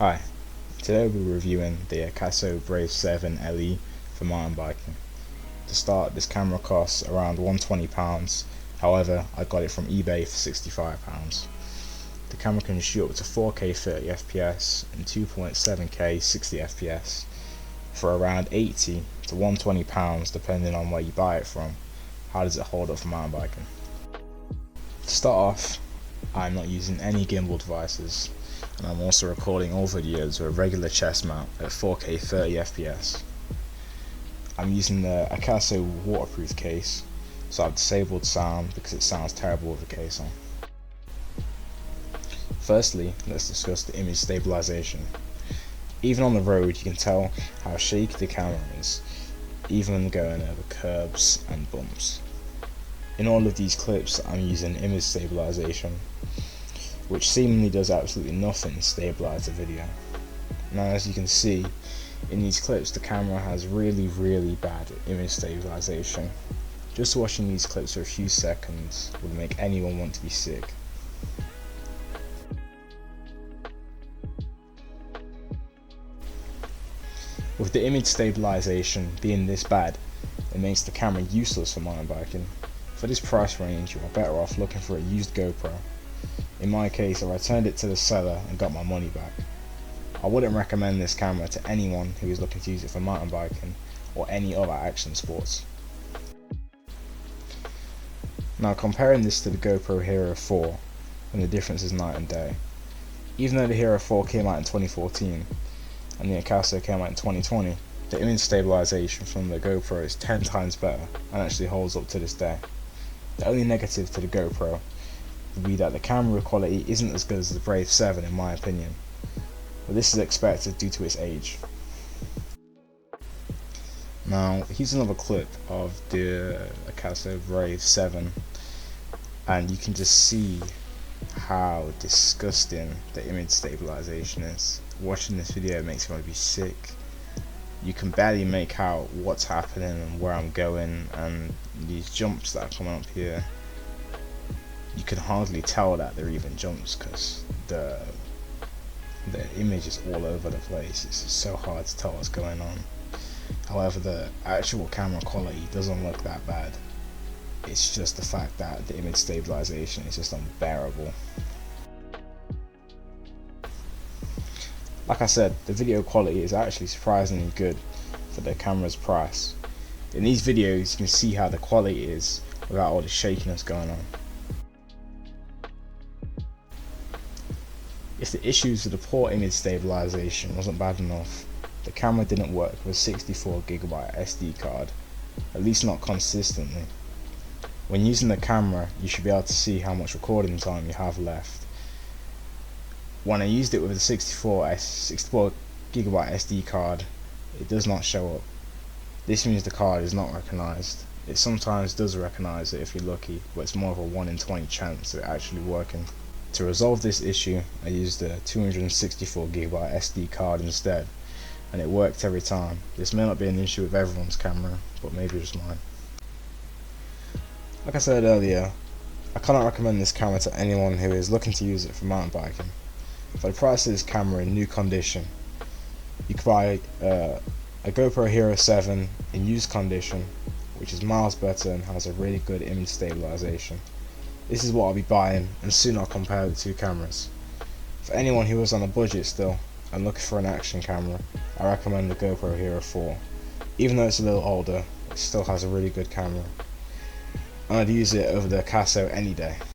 Hi, today we'll be reviewing the Akaso Brave 7 LE for mountain biking. To start, this camera costs around £120, however I got it from eBay for £65. The camera can shoot up to 4K 30fps and 2.7K 60fps for around £80 to £120 depending on where you buy it from. How does it hold up for mountain biking? To start off, I'm not using any gimbal devices, and I'm also recording all videos with a regular chest mount at 4K 30fps. I'm using the Akaso waterproof case, so I've disabled sound because it sounds terrible with the case on. Firstly, let's discuss the image stabilization. Even on the road you can tell how shaky the camera is, even when going over curbs and bumps. In all of these clips I'm using image stabilization, which seemingly does absolutely nothing to stabilize the video. Now, as you can see in these clips, the camera has really bad image stabilization. Just watching these clips for a few seconds would make anyone want to be sick. With the image stabilization being this bad, it makes the camera useless for mountain biking. For this price range, you are better off looking for a used GoPro. In my case, I returned it to the seller and got my money back. I wouldn't recommend this camera to anyone who is looking to use it for mountain biking or any other action sports. Now, comparing this to the GoPro Hero 4, and the difference is night and day. Even though the Hero 4 came out in 2014 and the Akaso came out in 2020, the image stabilization from the GoPro is 10 times better and actually holds up to this day. The only negative to the GoPro would be that the camera quality isn't as good as the Brave 7 in my opinion, but this is expected due to its age. Now, here's another clip of the Akaso Brave 7, and you can just see how disgusting the image stabilization is. Watching this video makes me want to be sick. You can barely make out what's happening and where I'm going, and these jumps that are coming up here, you can hardly tell that they're even jumps because the image is all over the place. It's just so hard to tell what's going on. However, the actual camera quality doesn't look that bad. It's just the fact that the image stabilization is just unbearable. Like I said, the video quality is actually surprisingly good for the camera's price. In these videos you can see how the quality is without all the shakiness going on. If the issues with the poor image stabilization wasn't bad enough, the camera didn't work with a 64GB SD card, at least not consistently. When using the camera, you should be able to see how much recording time you have left. When I used it with a 64GB SD card, it does not show up. This means the card is not recognized. It sometimes does recognize it if you're lucky, but it's more of a 1 in 20 chance of it actually working. To resolve this issue, I used a 264GB SD card instead, and it worked every time. This may not be an issue with everyone's camera, but maybe just mine. Like I said earlier, I cannot recommend this camera to anyone who is looking to use it for mountain biking. For the price of this camera in new condition, you could buy a GoPro Hero 7 in used condition, which is miles better and has a really good image stabilization. This is what I'll be buying, and soon I'll compare the two cameras. For anyone who is on a budget still and looking for an action camera, I recommend the GoPro Hero 4. Even though it's a little older, it still has a really good camera. I'd use it over the Akaso any day.